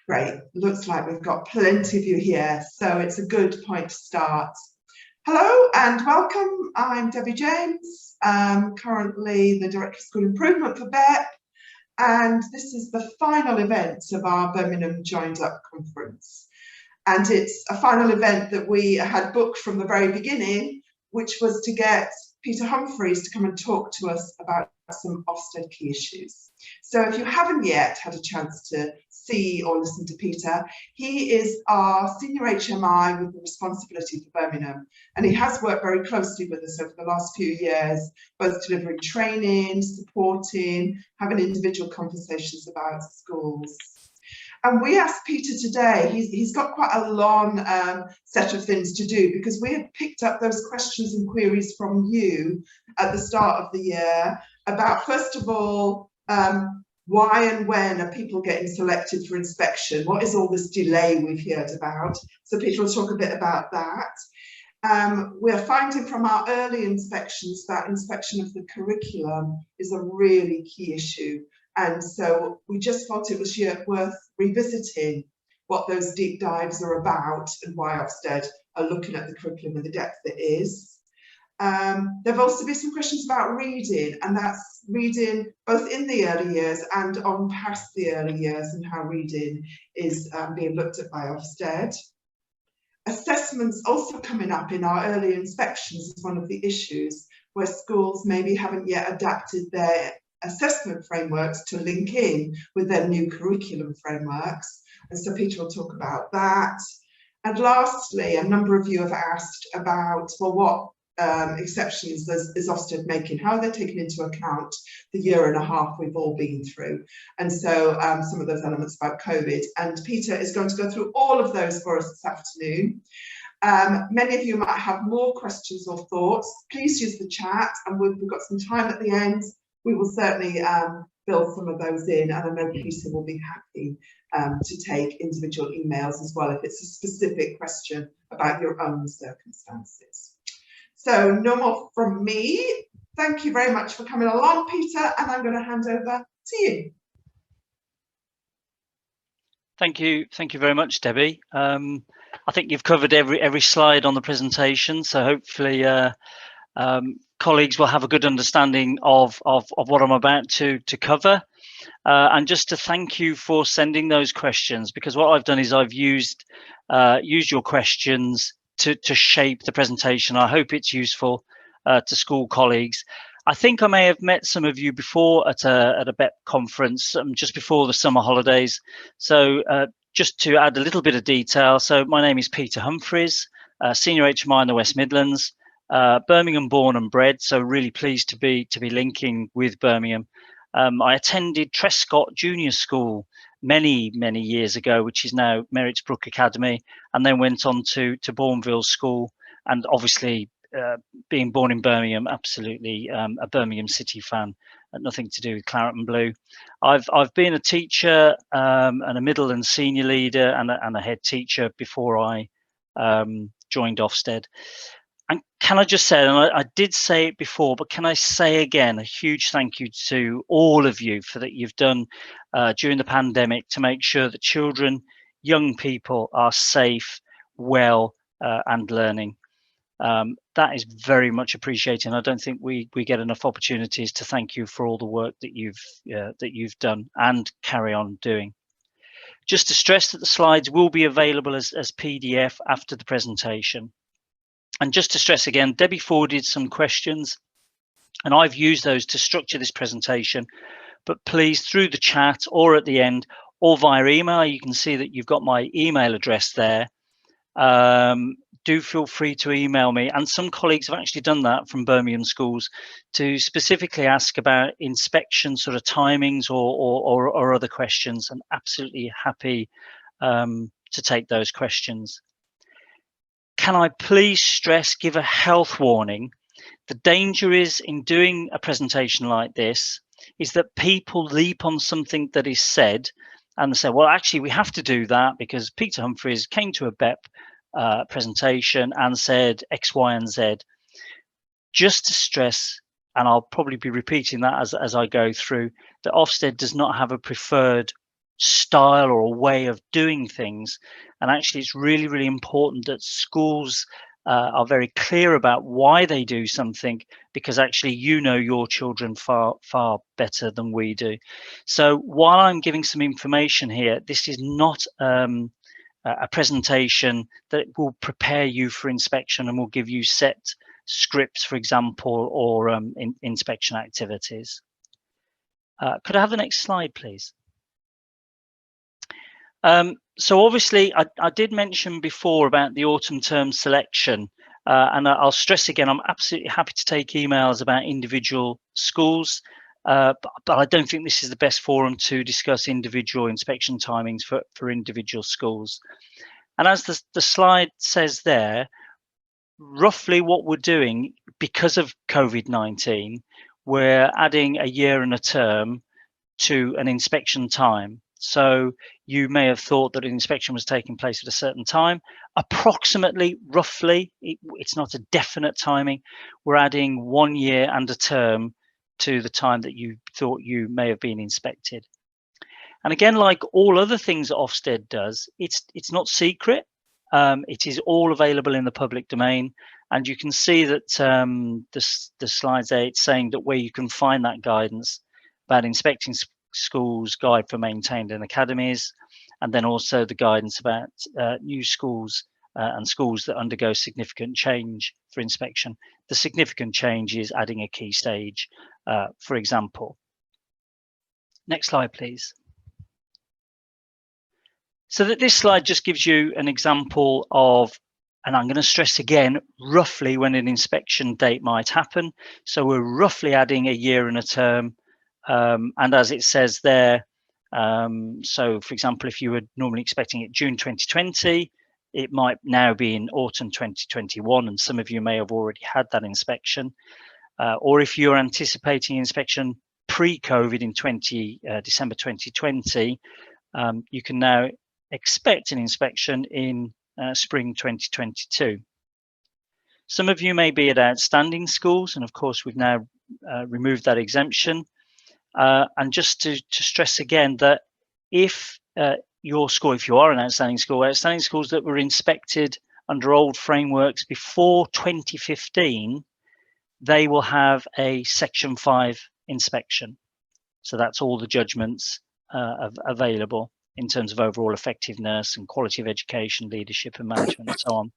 Great. Looks like we've got plenty of you here, so it's a good point to start. Hello and welcome. I'm Debbie James, currently the Director of School Improvement for BEP, and this is the final event of our Birmingham Joined Up conference. And it's a final event that we had booked from the very beginning, which was to get Peter Humphries to come and talk to us about some Ofsted key issues. So if you haven't yet had a chance to see or listen to Peter, he is our senior HMI with the responsibility for Birmingham, and he has worked very closely with us over the last few years, both delivering training, supporting, having individual conversations about schools. And we asked Peter today, he's got quite a long set of things to do, because we had picked up those questions and queries from you at the start of the year about, first of all, why and when are people getting selected for inspection? What is all this delay we've heard about? So Peter will talk a bit about that. We're finding from our early inspections that inspection of the curriculum is a really key issue. And so we just thought it was worth revisiting what those deep dives are about and why Ofsted are looking at the curriculum in the depth it is. There've also been some questions about reading, and that's reading both in the early years and on past the early years, and how reading is being looked at by Ofsted. Assessments also coming up in our early inspections is one of the issues, where schools maybe haven't yet adapted their assessment frameworks to link in with their new curriculum frameworks. And so Peter will talk about that. And lastly, a number of you have asked about, well, what exceptions is Ofsted making? How are they taking into account the year and a half we've all been through? And so some of those elements about COVID. And Peter is going to go through all of those for us this afternoon. Many of you might have more questions or thoughts. Please use the chat, and we've got some time at the end. We will certainly build some of those in, and I know Peter will be happy to take individual emails as well if it's a specific question about your own circumstances. So no more from me. Thank you very much for coming along, Peter, and I'm going to hand over to you. Thank you very much, Debbie. I think you've covered every slide on the presentation, so hopefully colleagues will have a good understanding of what I'm about to cover. And just to thank you for sending those questions, because what I've done is I've used your questions to shape the presentation. I hope it's useful to school colleagues. I think I may have met some of you before at a BEP conference just before the summer holidays. So just to add a little bit of detail, so my name is Peter Humphries, Senior HMI in the West Midlands, Birmingham born and bred, so really pleased to be linking with Birmingham. I attended Trescott Junior School many years ago, which is now Merrittsbrook Academy, and then went on to Bourneville School, and obviously being born in Birmingham, absolutely a Birmingham City fan, nothing to do with Claret and Blue. I've been a teacher and a middle and senior leader and a head teacher before I joined Ofsted. And can I just say, and I did say it before, but can I say again, a huge thank you to all of you for that you've done during the pandemic to make sure that children, young people are safe, well, and learning. That is very much appreciated. And I don't think we get enough opportunities to thank you for all the work that you've done and carry on doing. Just to stress that the slides will be available as PDF after the presentation. And just to stress again, Debbie forwarded some questions, and I've used those to structure this presentation. But please, through the chat or at the end or via email, you can see that you've got my email address there. Do feel free to email me. And some colleagues have actually done that from Birmingham schools to specifically ask about inspection sort of timings or other questions. I'm absolutely happy to take those questions. Can I please stress, give a health warning? The danger is in doing a presentation like this is that people leap on something that is said and they say, well, actually, we have to do that because Peter Humphries came to a BEP presentation and said X, Y, and Z. Just to stress, and I'll probably be repeating that as I go through, that Ofsted does not have a preferred style or a way of doing things. And actually, it's really, really important that schools are very clear about why they do something, because actually you know your children far, far better than we do. So while I'm giving some information here, this is not a presentation that will prepare you for inspection and will give you set scripts, for example, or inspection activities. Could I have the next slide, please? So obviously, I did mention before about the autumn term selection, and I'll stress again, I'm absolutely happy to take emails about individual schools, but I don't think this is the best forum to discuss individual inspection timings for individual schools. And as the slide says there, roughly what we're doing, because of COVID-19, we're adding a year and a term to an inspection time. So you may have thought that an inspection was taking place at a certain time. Approximately, roughly, it's not a definite timing. We're adding 1 year and a term to the time that you thought you may have been inspected. And again, like all other things that Ofsted does, it's not secret. It is all available in the public domain. And you can see that the slides there, it's saying that where you can find that guidance about inspecting schools, guide for maintained and academies, and then also the guidance about new schools and schools that undergo significant change for inspection. The significant change is adding a key stage, for example. Next slide, please. So that this slide just gives you an example of, and I'm going to stress again, roughly when an inspection date might happen. So we're roughly adding a year and a term. And as it says there, so for example, if you were normally expecting it June 2020, it might now be in autumn 2021, and some of you may have already had that inspection. Or if you're anticipating inspection pre-COVID in December 2020, you can now expect an inspection in spring 2022. Some of you may be at outstanding schools, and of course we've now removed that exemption. And just to stress again that if your school, if you are an outstanding schools that were inspected under old frameworks before 2015, they will have a Section 5 inspection. So that's all the judgments available in terms of overall effectiveness and quality of education, leadership and management and so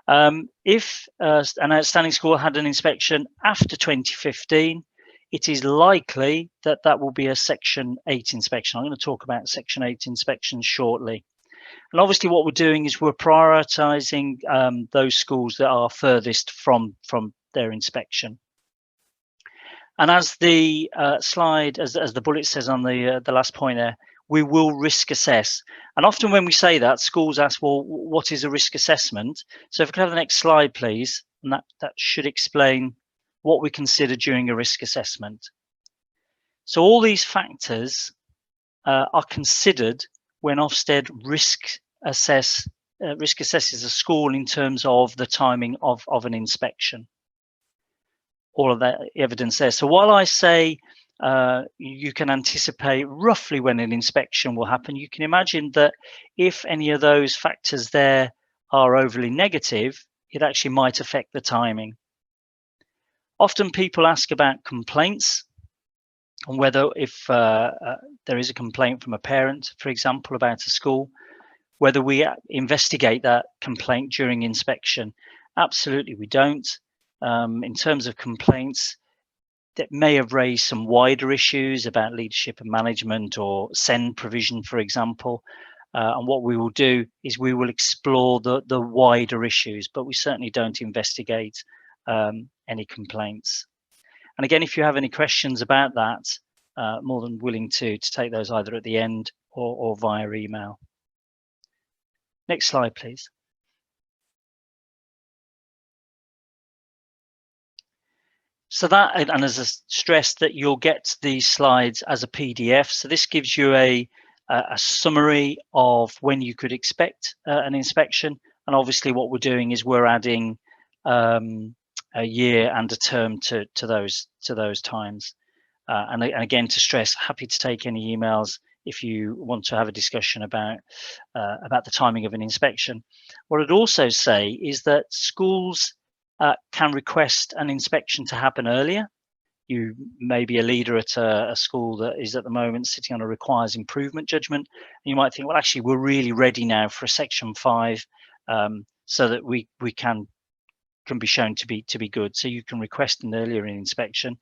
on. If an outstanding school had an inspection after 2015, it is likely that that will be a Section 8 inspection. I'm going to talk about Section 8 inspections shortly. And obviously what we're doing is we're prioritising those schools that are furthest from their inspection. And as the slide, as the bullet says on the last point there, we will risk assess. And often when we say that, schools ask, well, what is a risk assessment? So if we could have the next slide, please, and that should explain what we consider during a risk assessment. So all these factors are considered when Ofsted risk assesses a school in terms of the timing of an inspection. All of that evidence there. So while I say you can anticipate roughly when an inspection will happen, you can imagine that if any of those factors there are overly negative, it actually might affect the timing. Often people ask about complaints and whether if there is a complaint from a parent, for example, about a school, whether we investigate that complaint during inspection. Absolutely, we don't. In terms of complaints that may have raised some wider issues about leadership and management or SEND provision, for example. And what we will do is we will explore the wider issues, but we certainly don't investigate any complaints. And again, if you have any questions about that, more than willing to take those either at the end or via email. Next slide, please. So that, and as I stressed, that you'll get these slides as a PDF. So this gives you a summary of when you could expect an inspection. And obviously what we're doing is we're adding a year and a term to those times. And again, to stress, happy to take any emails if you want to have a discussion about the timing of an inspection. What I'd also say is that schools can request an inspection to happen earlier. You may be a leader at a school that is at the moment sitting on a requires improvement judgment, and you might think, well, actually, we're really ready now for a Section 5, so that we can be shown to be good. So you can request an earlier inspection,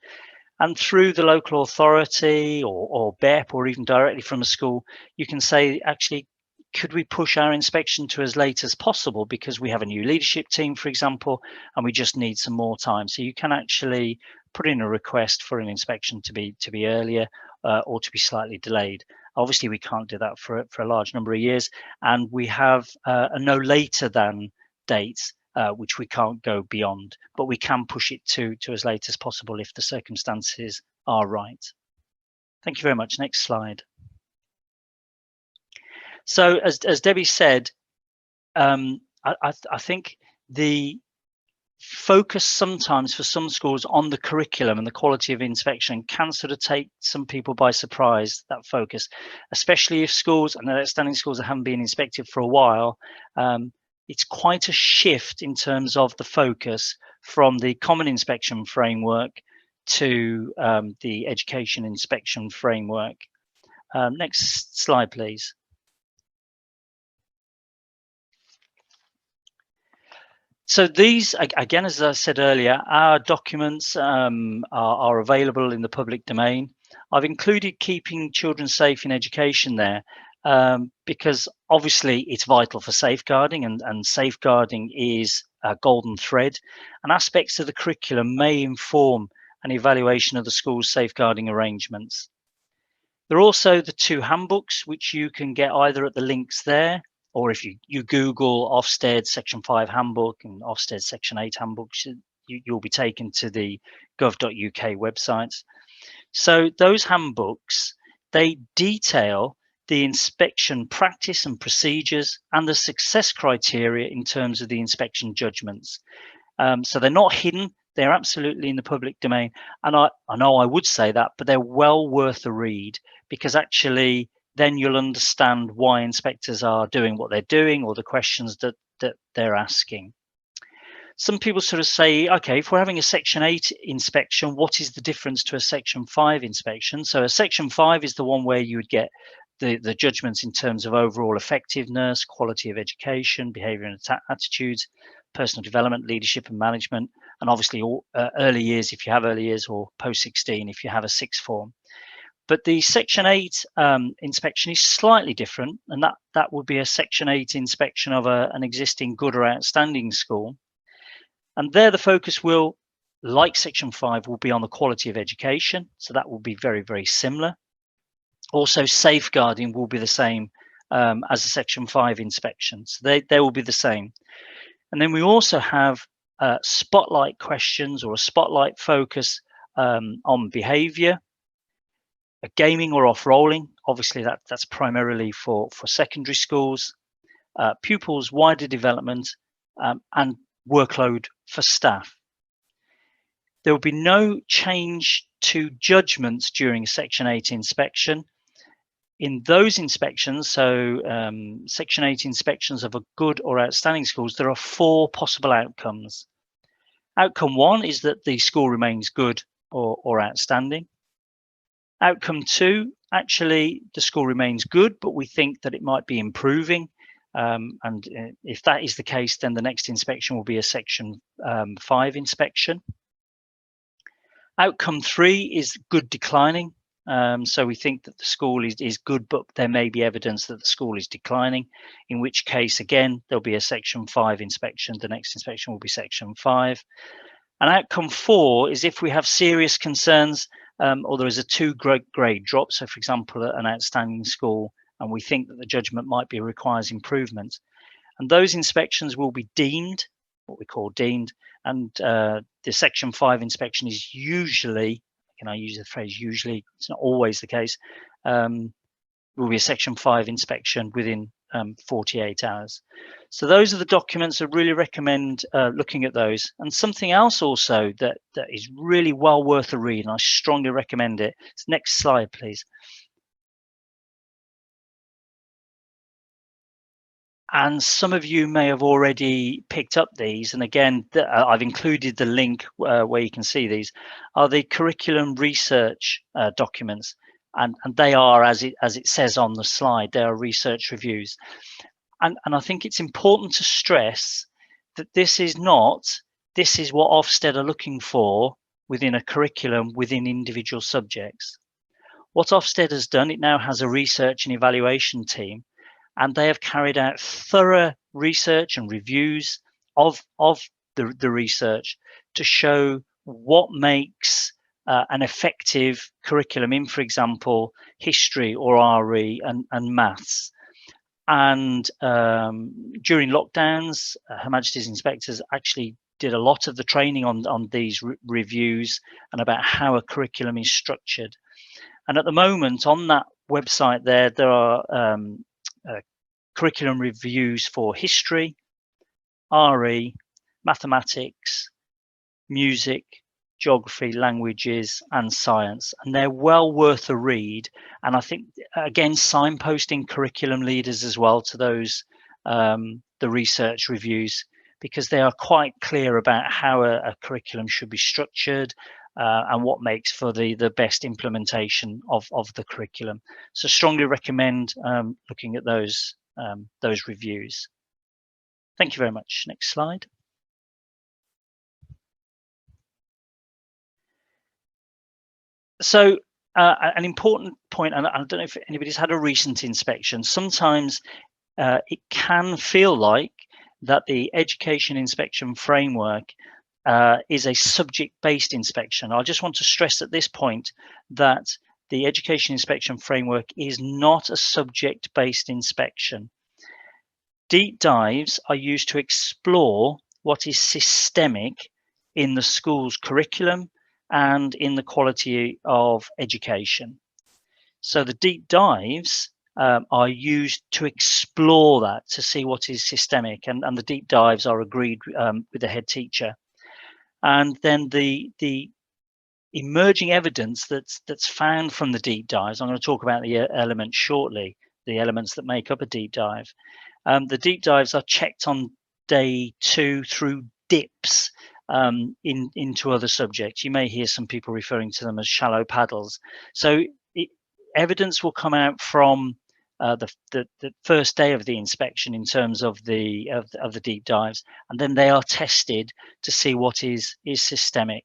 and through the local authority or BEP, or even directly from a school, you can say, actually, could we push our inspection to as late as possible because we have a new leadership team, for example, and we just need some more time. So you can actually put in a request for an inspection to be earlier or to be slightly delayed. Obviously, we can't do that for a large number of years, and we have a no later than dates, which we can't go beyond, but we can push it to as late as possible if the circumstances are right. Thank you very much. Next slide. So as Debbie said, I think the focus sometimes for some schools on the curriculum and the quality of inspection can sort of take some people by surprise, that focus, especially if schools and outstanding schools that haven't been inspected for a while. It's quite a shift in terms of the focus from the common inspection framework to the education inspection framework. Next slide, please. So these, again, as I said earlier, our documents are available in the public domain. I've included keeping children safe in education there because obviously it's vital for safeguarding, and safeguarding is a golden thread, and aspects of the curriculum may inform an evaluation of the school's safeguarding arrangements. There are also the 2 handbooks, which you can get either at the links there, or if you Google Ofsted Section 5 handbook and Ofsted Section 8 handbooks, you'll be taken to the gov.uk websites. So those handbooks, they detail the inspection practice and procedures and the success criteria in terms of the inspection judgments. So they're not hidden. They're absolutely in the public domain. And I know I would say that, but they're well worth a read, because actually then you'll understand why inspectors are doing what they're doing, or the questions that they're asking. Some people sort of say, okay, if we're having a Section 8 inspection, what is the difference to a Section 5 inspection? So a Section 5 is the one where you would get the judgments in terms of overall effectiveness, quality of education, behaviour and attitudes, personal development, leadership and management, and obviously all early years if you have early years, or post-16 if you have a sixth form. But the Section 8 inspection is slightly different, and that would be a Section 8 inspection of an existing good or outstanding school. And there the focus will, like Section 5, will be on the quality of education. So that will be very, very similar. Also, safeguarding will be the same as a Section 5 inspection. So they will be the same. And then we also have spotlight questions, or a spotlight focus on behaviour. A gaming or off-rolling, obviously that's primarily for secondary schools, pupils' wider development, and workload for staff. There will be no change to judgments during a Section 8 inspection. In those inspections, so Section 8 inspections of a good or outstanding schools, there are 4 possible outcomes. Outcome 1 is that the school remains good or outstanding. Outcome 2, actually the school remains good, but we think that it might be improving. And if that is the case, then the next inspection will be a Section 5 inspection. Outcome 3 is good declining. So we think that the school is good, but there may be evidence that the school is declining, in which case, again, there'll be a Section 5 inspection. The next inspection will be Section 5. And outcome 4 is if we have serious concerns, or there is a 2 grade drop. So, for example, at an outstanding school, and we think that the judgment might be requires improvement. And those inspections will be deemed, what we call deemed. And the Section 5 inspection is usually, can I use the phrase usually, it's not always the case, will be a Section 5 inspection within 48 hours. So those are the documents. I really recommend looking at those. And something else also that is really well worth a read, and I strongly recommend it. Next slide, please. And some of you may have already picked up these. And again, I've included the link where you can see these are the curriculum research documents. And they are, as it says on the slide, they are research reviews. And I think it's important to stress that this is what Ofsted are looking for within a curriculum within individual subjects. What Ofsted has done, it now has a research and evaluation team, and they have carried out thorough research and reviews of the research to show what makes an effective curriculum in, for example, history or RE and maths. And during lockdowns, Her Majesty's inspectors actually did a lot of the training on these reviews and about how a curriculum is structured. And at the moment on that website there are curriculum reviews for history, RE, mathematics, music, geography, languages, and science. And they're well worth a read. And I think, again, signposting curriculum leaders as well to those, the research reviews, because they are quite clear about how a curriculum should be structured and what makes for the best implementation of the curriculum. So strongly recommend looking at those reviews. Thank you very much. Next slide. So an important point, and I don't know if anybody's had a recent inspection, sometimes it can feel like that the education inspection framework is a subject-based inspection. I just want to stress at this point that the education inspection framework is not a subject-based inspection. Deep dives are used to explore what is systemic in the school's curriculum and in the quality of education. So the deep dives are used to explore that, to see what is systemic, and the deep dives are agreed with the head teacher. And then the emerging evidence that's found from the deep dives, I'm going to talk about the elements shortly, the elements that make up a deep dive. The deep dives are checked on day 2 through dips into other subjects. You may hear some people referring to them as shallow paddles. So evidence will come out from the first day of the inspection in terms of the deep dives, and then they are tested to see what is systemic.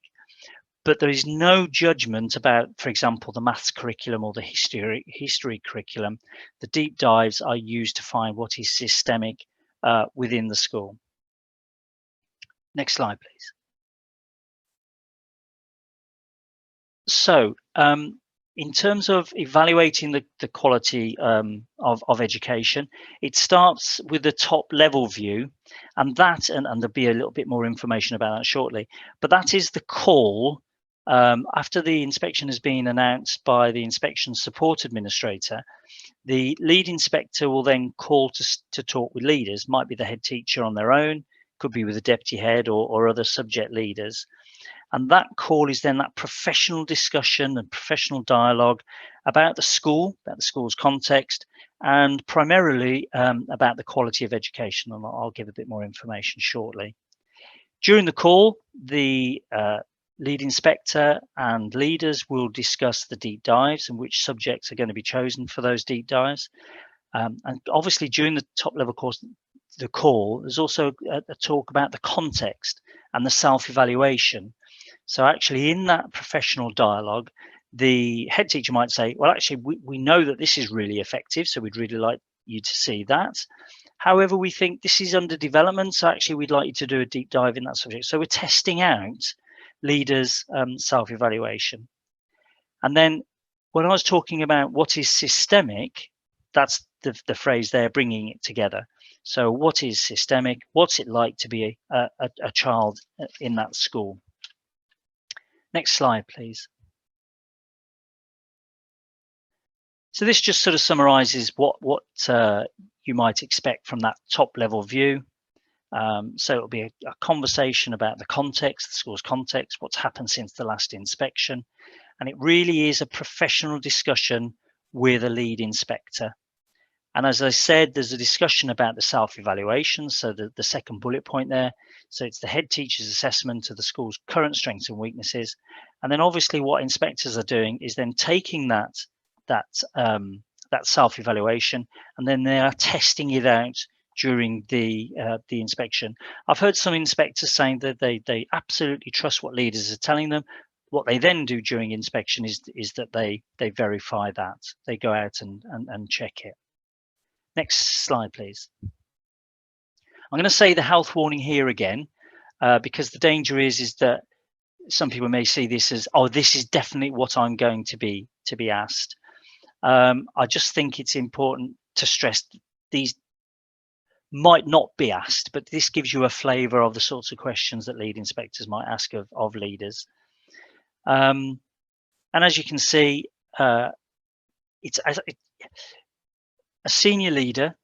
But there is no judgment about, for example, the maths curriculum or the history curriculum. The deep dives are used to find what is systemic within the school. Next slide, please. So in terms of evaluating the quality of education, it starts with the top level view, and there'll be a little bit more information about that shortly, but that is the call after the inspection has been announced by the inspection support administrator. The lead inspector will then call to talk with leaders, might be the head teacher on their own, could be with the deputy head or other subject leaders. And that call is then that professional discussion and professional dialogue about the school, about the school's context, and primarily about the quality of education. And I'll give a bit more information shortly. During the call, the lead inspector and leaders will discuss the deep dives and which subjects are going to be chosen for those deep dives. And obviously during the top level course, the call, there's also a talk about the context and the self-evaluation. So actually in that professional dialogue, the head teacher might say, well, actually, we know that this is really effective, so we'd really like you to see that. However, we think this is under development, so actually we'd like you to do a deep dive in that subject. So we're testing out leaders' self-evaluation. And then when I was talking about what is systemic, that's the phrase there, bringing it together. So what is systemic? What's it like to be a child in that school? Next slide, please. So this just sort of summarizes what you might expect from that top level view. So it'll be a conversation about the context, the school's context, what's happened since the last inspection. And it really is a professional discussion with a lead inspector. And as I said, there's a discussion about the self-evaluation, so the second bullet point there. So it's the head teacher's assessment of the school's current strengths and weaknesses. And then obviously what inspectors are doing is then taking that self-evaluation, and then they are testing it out during the inspection. I've heard some inspectors saying that they absolutely trust what leaders are telling them. What they then do during inspection is that they verify that. They go out and check it. Next slide, please. I'm going to say the health warning here again, because the danger is that some people may see this as, oh, this is definitely what I'm going to be asked. I just think it's important to stress these might not be asked, but this gives you a flavour of the sorts of questions that lead inspectors might ask of leaders. And as you can see, it's a senior leader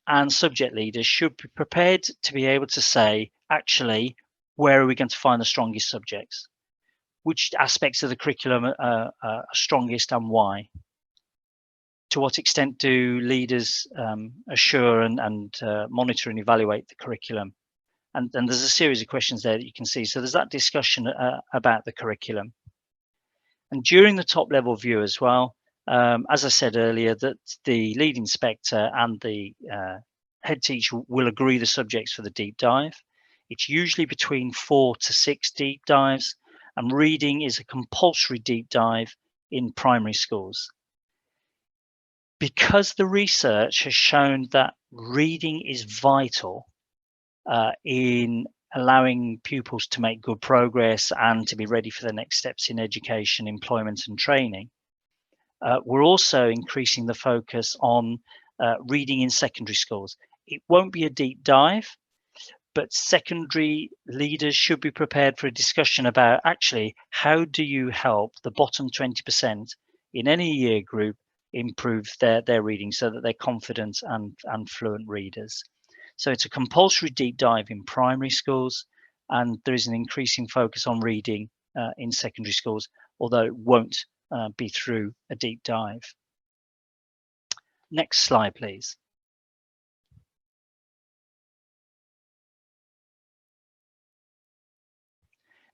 and subject leaders should be prepared to be able to say, actually, where are we going to find the strongest subjects? Which aspects of the curriculum are strongest and why? To what extent do leaders assure and monitor and evaluate the curriculum? And there's a series of questions there that you can see. So there's that discussion about the curriculum. And during the top level view as well, as I said earlier, that the lead inspector and the head teacher will agree the subjects for the deep dive. It's usually between 4 to 6 deep dives, and reading is a compulsory deep dive in primary schools. Because the research has shown that reading is vital in allowing pupils to make good progress and to be ready for the next steps in education, employment and training, we're also increasing the focus on reading in secondary schools. It won't be a deep dive, but secondary leaders should be prepared for a discussion about actually how do you help the bottom 20% in any year group improve their reading so that they're confident and fluent readers. So it's a compulsory deep dive in primary schools, and there is an increasing focus on reading in secondary schools, although it won't be through a deep dive. Next slide, please.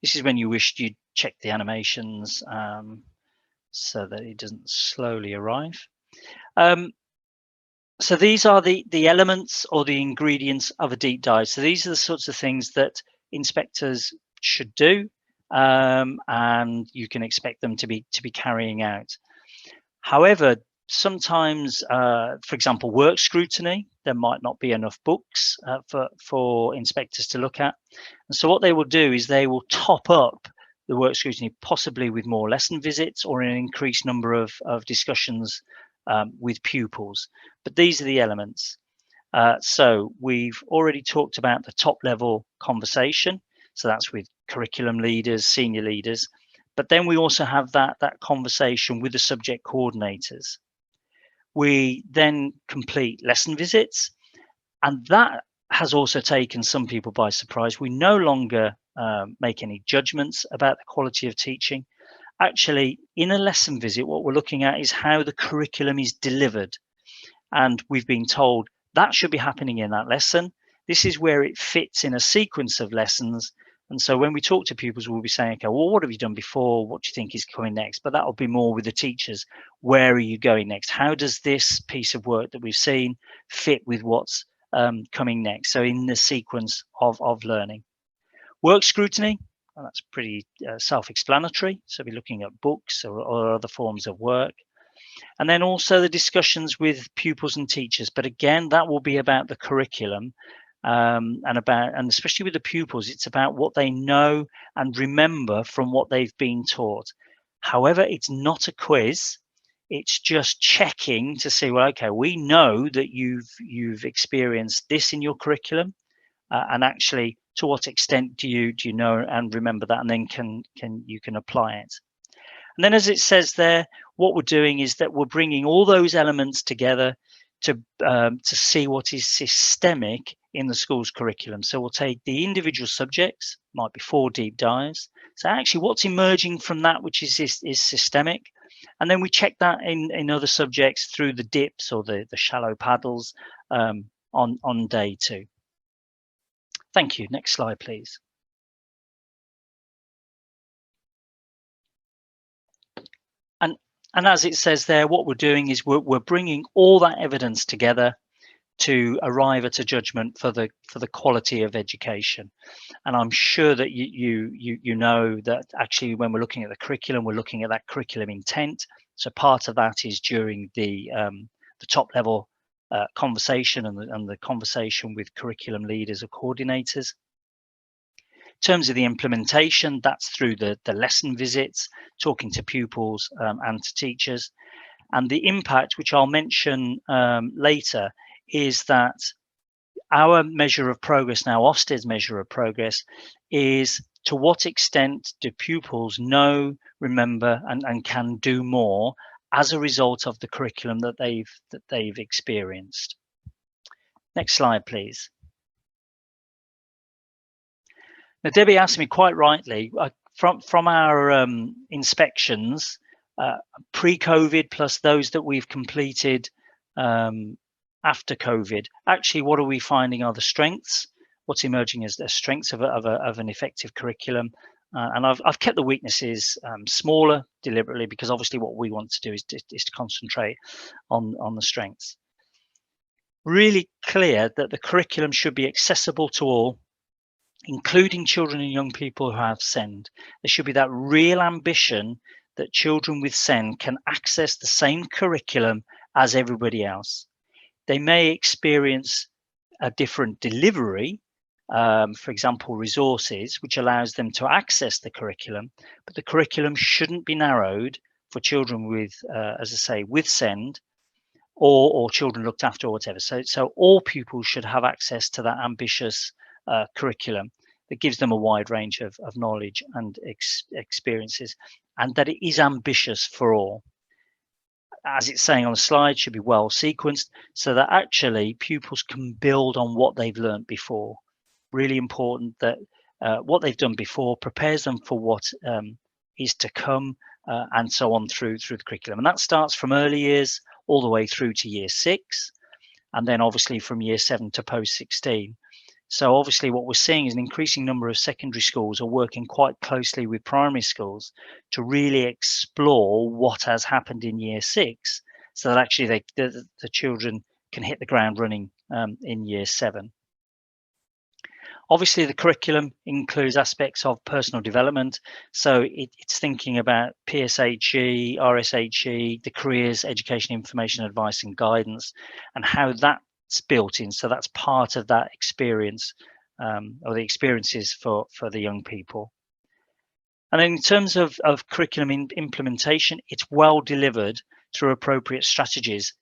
This is when you wished you'd check the animations so that it doesn't slowly arrive. So these are the elements or the ingredients of a deep dive. So these are the sorts of things that inspectors should do, and you can expect them to be carrying out. However, sometimes, for example, work scrutiny, there might not be enough books for inspectors to look at. And so what they will do is they will top up the work scrutiny, possibly with more lesson visits or an increased number of discussions with pupils. But these are the elements. So we've already talked about the top level conversation. So that's with curriculum leaders, senior leaders. But then we also have that conversation with the subject coordinators. We then complete lesson visits, and that has also taken some people by surprise. We no longer make any judgments about the quality of teaching. Actually, in a lesson visit, what we're looking at is how the curriculum is delivered. And we've been told that should be happening in that lesson. This is where it fits in a sequence of lessons. And so when we talk to pupils, we'll be saying, okay, well, what have you done before? What do you think is coming next? But that'll be more with the teachers. Where are you going next? How does this piece of work that we've seen fit with what's coming next? So in the sequence of learning. Work scrutiny, well, that's pretty self-explanatory. So we're looking at books or other forms of work. And then also the discussions with pupils and teachers. But again, that will be about the curriculum. And especially with the pupils, it's about what they know and remember from what they've been taught. However, it's not a quiz. It's just checking to see, well, okay, we know that you've experienced this in your curriculum, and actually, to what extent do you know and remember that, and then you can apply it. And then, as it says there, what we're doing is that we're bringing all those elements together to see what is systemic in the school's curriculum. So we'll take the individual subjects, might be 4 deep dives. So actually what's emerging from that which is systemic, And then we check that in other subjects through the dips or the shallow paddles on day 2. Thank you. Next slide, please. And as it says there, what we're doing is we're bringing all that evidence together to arrive at a judgment for the quality of education. And I'm sure that you know that actually when we're looking at the curriculum, we're looking at that curriculum intent. So part of that is during the top level conversation and the conversation with curriculum leaders or coordinators. In terms of the implementation, that's through the lesson visits, talking to pupils and to teachers. And the impact, which I'll mention later, is that our measure of progress now, Ofsted's measure of progress, is to what extent do pupils know, remember, and can do more as a result of the curriculum that they've experienced. Next slide, please. Now, Debbie asked me quite rightly, from our inspections, pre-COVID plus those that we've completed after COVID, actually, what are we finding are the strengths? What's emerging as the strengths of an effective curriculum? And I've kept the weaknesses smaller deliberately, because obviously what we want to do is to concentrate on the strengths. Really clear that the curriculum should be accessible to all, including children and young people who have SEND. There should be that real ambition that children with SEND can access the same curriculum as everybody else. They may experience a different delivery, for example, resources, which allows them to access the curriculum, but the curriculum shouldn't be narrowed for children with, as I say, with SEND or children looked after or whatever. So all pupils should have access to that ambitious curriculum that gives them a wide range of knowledge and experiences, and that it is ambitious for all. As it's saying on the slide, should be well sequenced so that actually pupils can build on what they've learned before. Really important that what they've done before prepares them for what is to come, and so on through the curriculum. And that starts from early years all the way through to year 6, and then obviously from year 7 to post 16. So obviously what we're seeing is an increasing number of secondary schools are working quite closely with primary schools to really explore what has happened in year 6, so that actually the children can hit the ground running in year 7. Obviously, the curriculum includes aspects of personal development. So it's thinking about PSHE, RSHE, the careers, education, information, advice and guidance, and how that's built in. So that's part of that experience, or the experiences for the young people. And then in terms of curriculum implementation, it's well delivered through appropriate strategies.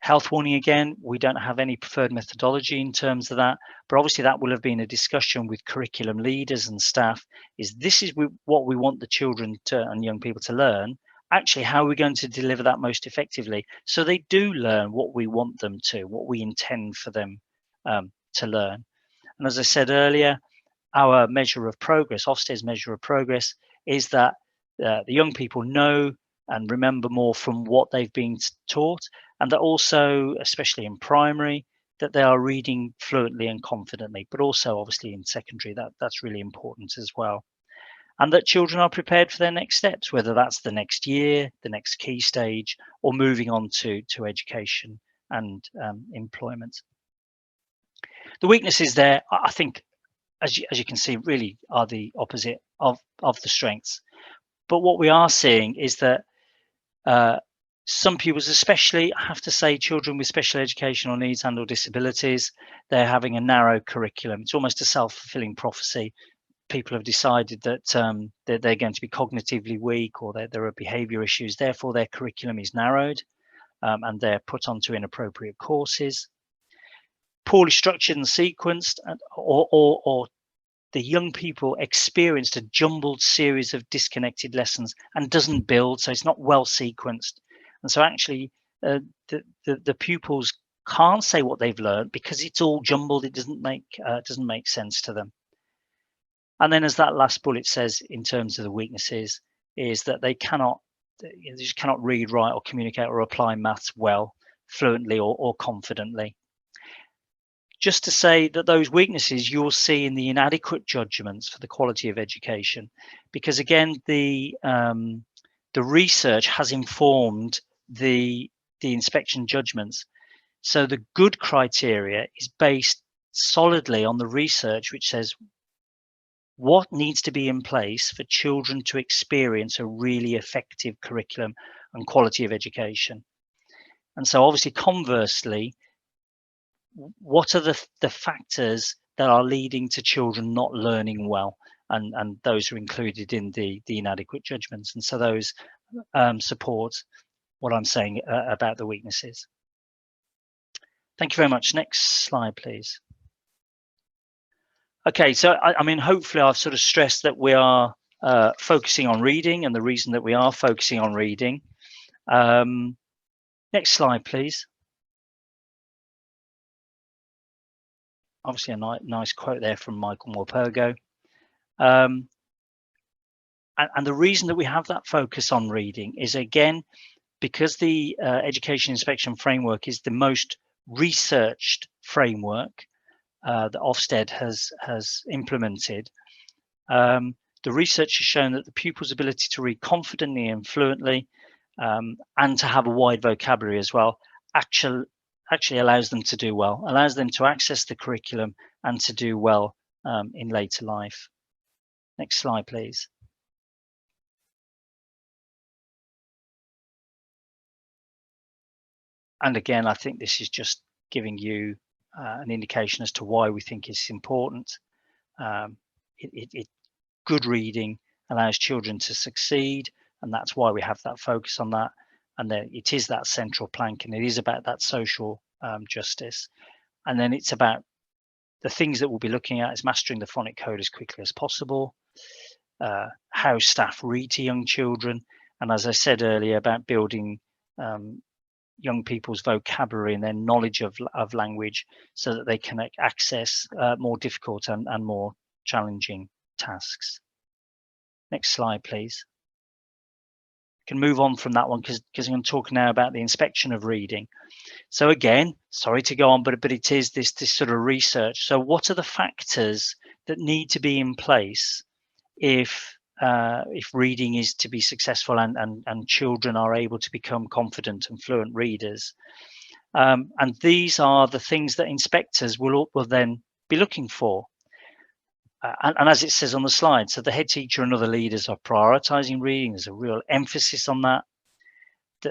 Health warning again, we don't have any preferred methodology in terms of that, but obviously that will have been a discussion with curriculum leaders and staff. This is what we want the children and young people to learn. Actually, how are we going to deliver that most effectively so they do learn what we want them to, what we intend for them to learn? And as I said earlier, our measure of progress, Ofsted's measure of progress, is that the young people know and remember more from what they've been taught, and that also, especially in primary, that they are reading fluently and confidently, but also obviously in secondary, that's really important as well. And that children are prepared for their next steps, whether that's the next year, the next key stage, or moving on to education and employment. The weaknesses there, I think, as you can see, really are the opposite of the strengths. But what we are seeing is that some pupils, especially, I have to say, children with special educational needs and or disabilities, they're having a narrow curriculum. It's almost a self-fulfilling prophecy. People have decided that they're going to be cognitively weak, or there are behaviour issues. Therefore, their curriculum is narrowed, and they're put onto inappropriate courses. Poorly structured and sequenced, or the young people experienced a jumbled series of disconnected lessons and doesn't build, so it's not well sequenced. And so actually the pupils can't say what they've learned because it's all jumbled. It doesn't make sense to them. And then, as that last bullet says, in terms of the weaknesses, is that they cannot they just cannot read, write or communicate or apply maths well, fluently or confidently. Just to say that those weaknesses you'll see in the inadequate judgments for the quality of education, because again, the research has informed the inspection judgments. So the good criteria is based solidly on the research, which says what needs to be in place for children to experience a really effective curriculum and quality of education. And so obviously, conversely, what are the factors that are leading to children not learning well? And those are included in the inadequate judgments. And so those support what I'm saying about the weaknesses. Thank you very much. Next slide, please. Okay, so I mean, hopefully I've sort of stressed that we are focusing on reading, and the reason that we are focusing on reading. Next slide, please. Obviously a nice quote there from Michael Morpurgo. And the reason that we have that focus on reading is, again, because the education inspection framework is the most researched framework that Ofsted has implemented. The research has shown that the pupil's ability to read confidently and fluently and to have a wide vocabulary as well actually allows them to do well, allows them to access the curriculum and to do well in later life. Next slide, please. And again, I think this is just giving you an indication as to why we think it's important. Good reading allows children to succeed, and that's why we have that focus on that. And then it is that central plank, and it is about that social justice. And then it's about the things that we'll be looking at is mastering the phonic code as quickly as possible, how staff read to young children, and as I said earlier, about building young people's vocabulary and their knowledge of language so that they can access more difficult and more challenging tasks. Next slide, please. Can move on from that one because I'm going to talk now about the inspection of reading. So again, sorry to go on, but it is this sort of research. So what are the factors that need to be in place if reading is to be successful and children are able to become confident and fluent readers? And these are the things that inspectors will then be looking for. And as it says on the slide, so the head teacher and other leaders are prioritising reading. There's a real emphasis on that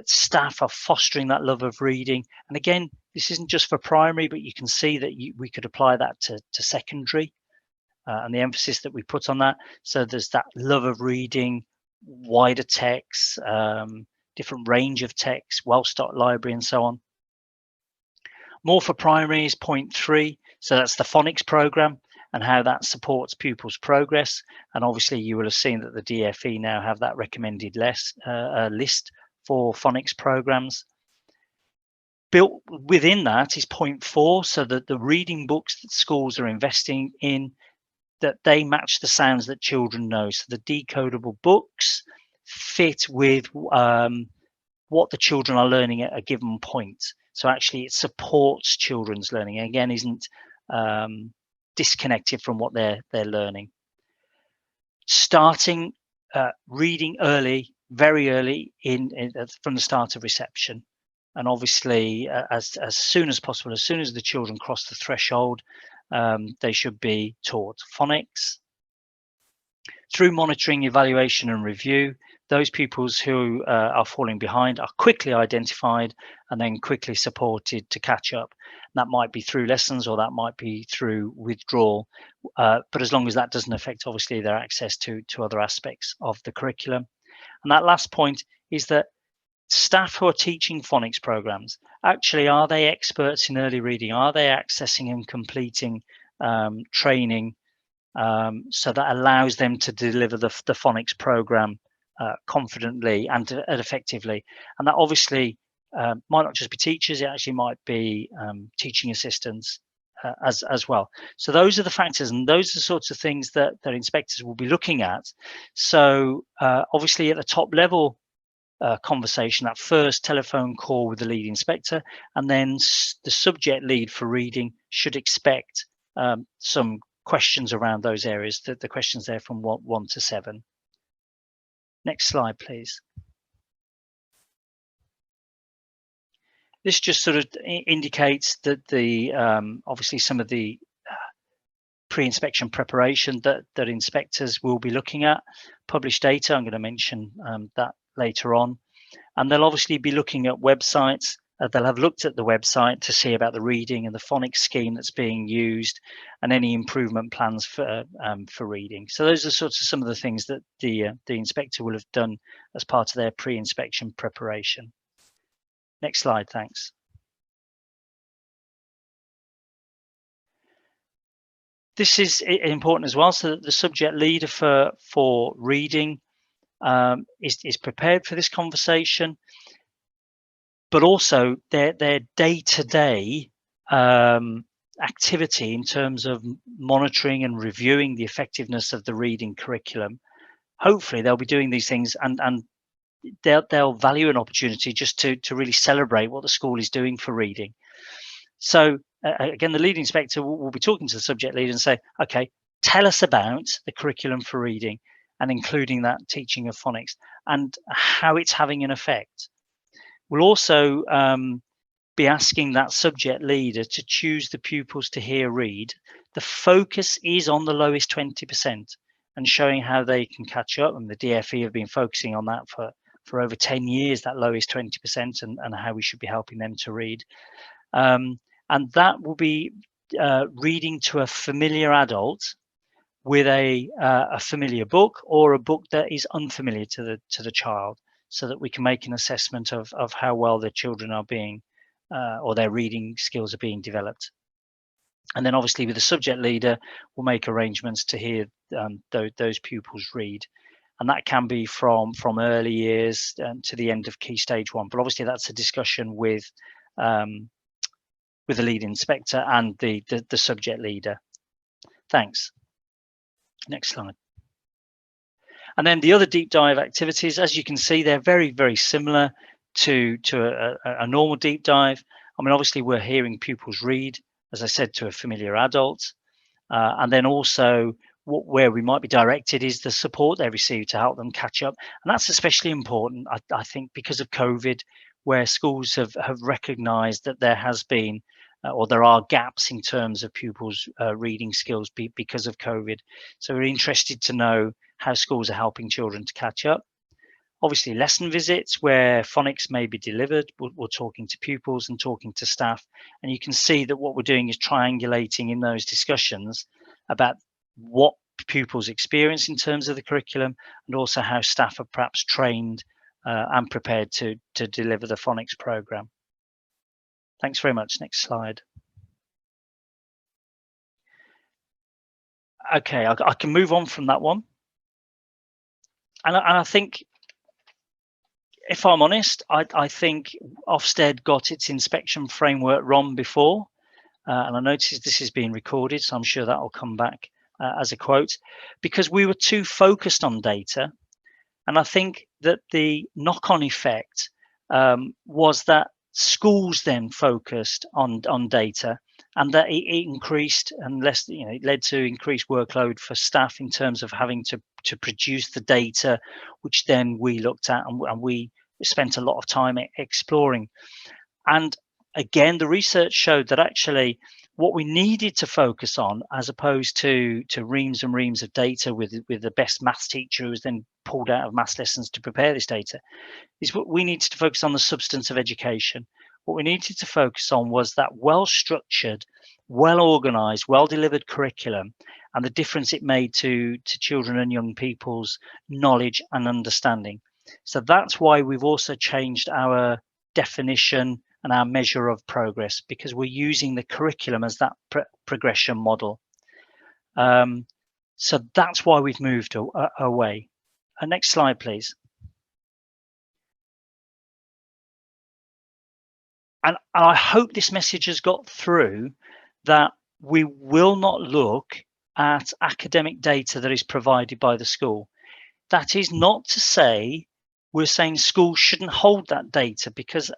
staff are fostering that love of reading. And again, this isn't just for primary, but you can see that we could apply that to secondary and the emphasis that we put on that. So there's that love of reading, wider texts, different range of texts, well-stocked library and so on. More for primary is point 3. So that's the phonics programme and how that supports pupils' progress. And obviously you will have seen that the DFE now have that recommended list for phonics programs. Built within that is point 4, so that the reading books that schools are investing in, that they match the sounds that children know. So the decodable books fit with what the children are learning at a given point. So actually it supports children's learning, and again isn't disconnected from what they're learning. Starting reading early, very early from the start of reception, and obviously as soon as possible, as soon as the children cross the threshold, they should be taught phonics. Through monitoring, evaluation and review, those pupils who are falling behind are quickly identified and then quickly supported to catch up. And that might be through lessons or that might be through withdrawal, but as long as that doesn't affect obviously their access to other aspects of the curriculum. And that last point is that staff who are teaching phonics programs, actually, are they experts in early reading? Are they accessing and completing training so that allows them to deliver the phonics program confidently and effectively? And that obviously might not just be teachers, it actually might be teaching assistants as well. So those are the factors, and those are the sorts of things that inspectors will be looking at. So obviously at the top level, conversation, that first telephone call with the lead inspector, and then the subject lead for reading should expect some questions around those areas, the questions there from 1 to 7. Next slide, please. This just sort of indicates that the obviously some of the pre-inspection preparation that inspectors will be looking at. Published data, I'm going to mention that later on. And they'll obviously be looking at websites. They'll have looked at the website to see about the reading and the phonics scheme that's being used and any improvement plans for reading. So those are sort of some of the things that the inspector will have done as part of their pre-inspection preparation. Next slide, thanks. This is important as well, so that the subject leader for reading is prepared for this conversation, but also their day-to-day activity in terms of monitoring and reviewing the effectiveness of the reading curriculum. Hopefully they'll be doing these things and they'll value an opportunity just to really celebrate what the school is doing for reading. So again, the lead inspector will be talking to the subject leader and say, okay, tell us about the curriculum for reading, and including that teaching of phonics and how it's having an effect. We'll also be asking that subject leader to choose the pupils to hear read. The focus is on the lowest 20% and showing how they can catch up. And the DFE have been focusing on that for over 10 years, that lowest 20%, and how we should be helping them to read. And that will be reading to a familiar adult with a familiar book, or a book that is unfamiliar to the child, so that we can make an assessment of how well the children are being or their reading skills are being developed. And then obviously with the subject leader, we'll make arrangements to hear those pupils read. And that can be from early years to the end of Key Stage 1. But obviously that's a discussion with the lead inspector and the subject leader. Thanks. Next slide. And then the other deep dive activities, as you can see, they're very, very similar to a normal deep dive. I mean, obviously we're hearing pupils read, as I said, to a familiar adult. And then also where we might be directed is the support they receive to help them catch up. And that's especially important, I think, because of COVID, where schools have recognised that there has been or there are gaps in terms of pupils' reading skills because of COVID. So we're interested to know how schools are helping children to catch up. Obviously, lesson visits where phonics may be delivered. We're talking to pupils and talking to staff. And you can see that what we're doing is triangulating in those discussions about what pupils experience in terms of the curriculum, and also how staff are perhaps trained and prepared to deliver the phonics programme. Thanks very much. Next slide. Okay, I can move on from that one. And I think, if I'm honest, I think Ofsted got its inspection framework wrong before. And I noticed this is being recorded, so I'm sure that will come back as a quote, because we were too focused on data. And I think that the knock-on effect was that schools then focused on data, and that it increased and it led to increased workload for staff in terms of having to produce the data, which then we looked at and we spent a lot of time exploring. And again, the research showed that actually what we needed to focus on, as opposed to reams and reams of data with the best maths teacher who was then pulled out of maths lessons to prepare this data, is what we needed to focus on: the substance of education. What we needed to focus on was that well-structured, well-organized, well-delivered curriculum and the difference it made to children and young people's knowledge and understanding. So that's why we've also changed our definition and our measure of progress, because we're using the curriculum as that progression model. So that's why we've moved away. Next slide, please. And I hope this message has got through that we will not look at academic data that is provided by the school. That is not to say we're saying schools shouldn't hold that data, because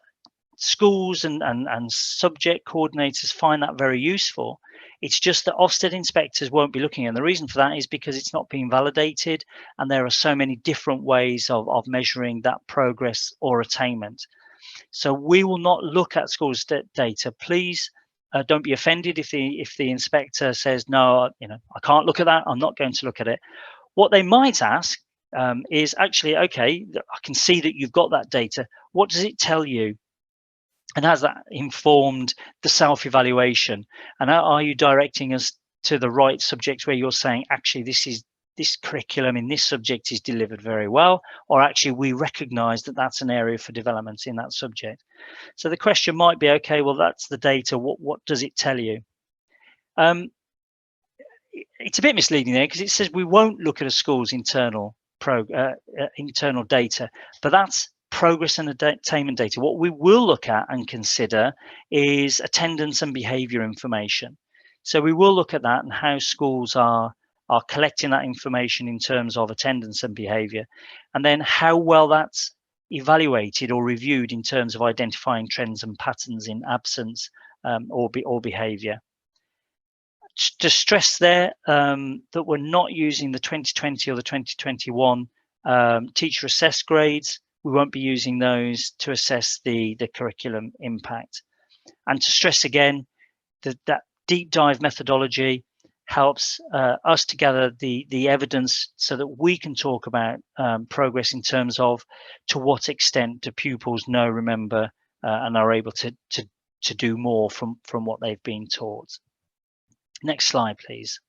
schools and subject coordinators find that very useful. It's just that Ofsted inspectors won't be looking, and the reason for that is because it's not being validated, and there are so many different ways of measuring that progress or attainment. So we will not look at schools' data. Please don't be offended if the inspector says, no, I can't look at that, I'm not going to look at it. What they might ask is actually, okay, I can see that you've got that data. What does it tell you? And has that informed the self-evaluation? And are you directing us to the right subject where you're saying, actually, this curriculum in this subject is delivered very well, or actually we recognize that that's an area for development in that subject? So the question might be, okay, well, that's the data. What does it tell you? It's a bit misleading there, because it says we won't look at a school's internal data, but that's progress and attainment data. What we will look at and consider is attendance and behaviour information. So we will look at that and how schools are collecting that information in terms of attendance and behaviour, and then how well that's evaluated or reviewed in terms of identifying trends and patterns in absence or behaviour. To stress there that we're not using the 2020 or the 2021 teacher assessed grades. We won't be using those to assess the curriculum impact. And to stress again that deep dive methodology helps us to gather the evidence so that we can talk about progress in terms of to what extent do pupils know, remember, and are able to do more from what they've been taught. Next slide, please.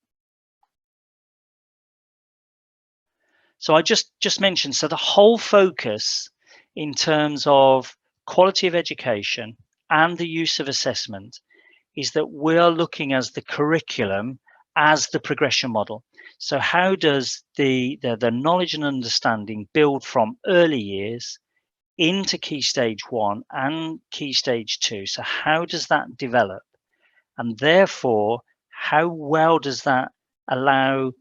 So I just mentioned, so the whole focus in terms of quality of education and the use of assessment is that we're looking as the curriculum as the progression model. So how does the knowledge and understanding build from early years into Key Stage 1 and Key Stage 2? So how does that develop? And therefore, how well does that allow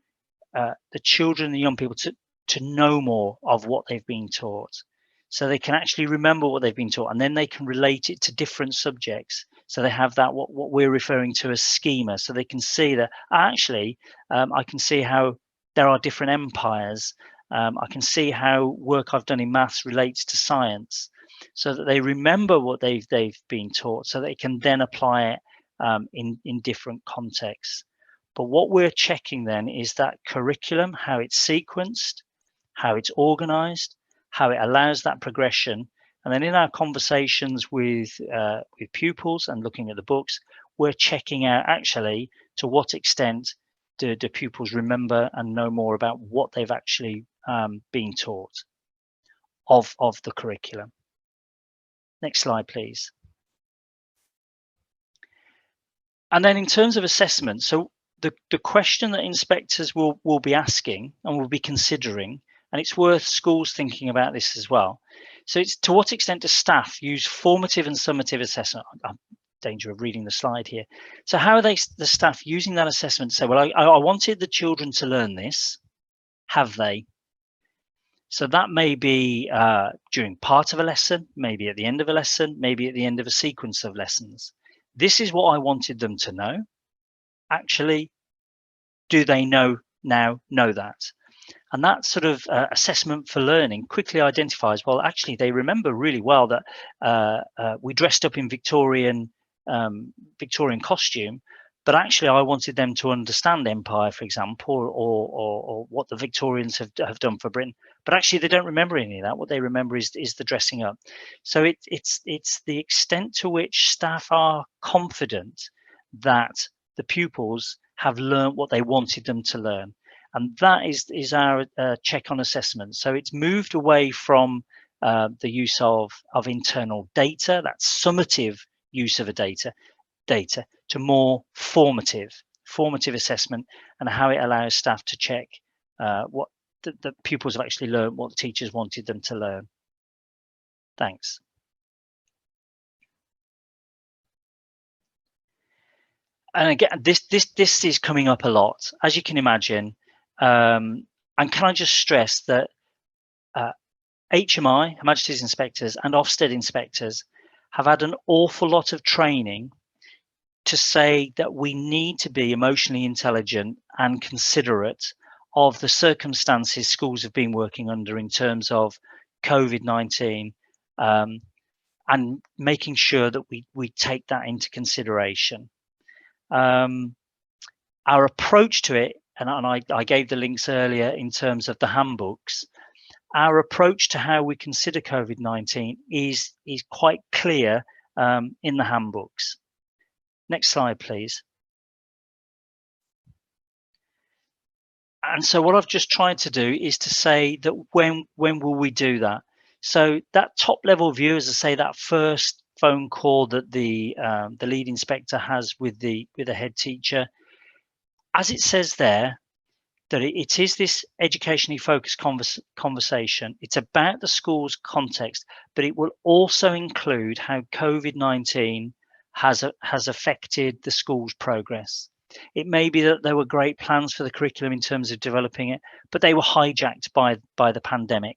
the children and the young people to know more of what they've been taught, so they can actually remember what they've been taught, and then they can relate it to different subjects. So they have that what we're referring to as schema, so they can see that actually I can see how there are different empires. I can see how work I've done in maths relates to science, so that they remember what they've been taught, so they can then apply it in different contexts. But what we're checking then is that curriculum, how it's sequenced, how it's organized, how it allows that progression. And then in our conversations with pupils and looking at the books, we're checking out actually to what extent do pupils remember and know more about what they've actually been taught of the curriculum. Next slide, please. And then in terms of assessment, so the question that inspectors will be asking and will be considering, and it's worth schools thinking about this as well. So it's to what extent do staff use formative and summative assessment? I'm in danger of reading the slide here. So how are the staff using that assessment to say, well, I wanted the children to learn this. Have they? So that may be during part of a lesson, maybe at the end of a lesson, maybe at the end of a sequence of lessons. This is what I wanted them to know. Actually, do they know that? And that sort of assessment for learning quickly identifies, well, actually, they remember really well that we dressed up in Victorian costume, but actually I wanted them to understand empire, for example, or what the Victorians have done for Britain. But actually, they don't remember any of that. What they remember is the dressing up. So it's the extent to which staff are confident that the pupils have learned what they wanted them to learn. And that is our check on assessment. So it's moved away from the use of internal data, that summative use of a data, to more formative assessment, and how it allows staff to check what the pupils have actually learned, what the teachers wanted them to learn. Thanks. And again, this is coming up a lot, as you can imagine. And can I just stress that HMI, Her Majesty's inspectors, and Ofsted inspectors have had an awful lot of training to say that we need to be emotionally intelligent and considerate of the circumstances schools have been working under in terms of COVID-19, and making sure that we take that into consideration. Our approach to it, and I gave the links earlier in terms of the handbooks, our approach to how we consider COVID-19 is quite clear in the handbooks. Next slide, please. And so what I've just tried to do is to say that when will we do that? So that top level view, as I say, that first phone call that the lead inspector has with the head teacher, as it says there, that it is this educationally focused conversation. It's about the school's context, but it will also include how COVID-19 has affected the school's progress. It may be that there were great plans for the curriculum in terms of developing it, but they were hijacked by the pandemic.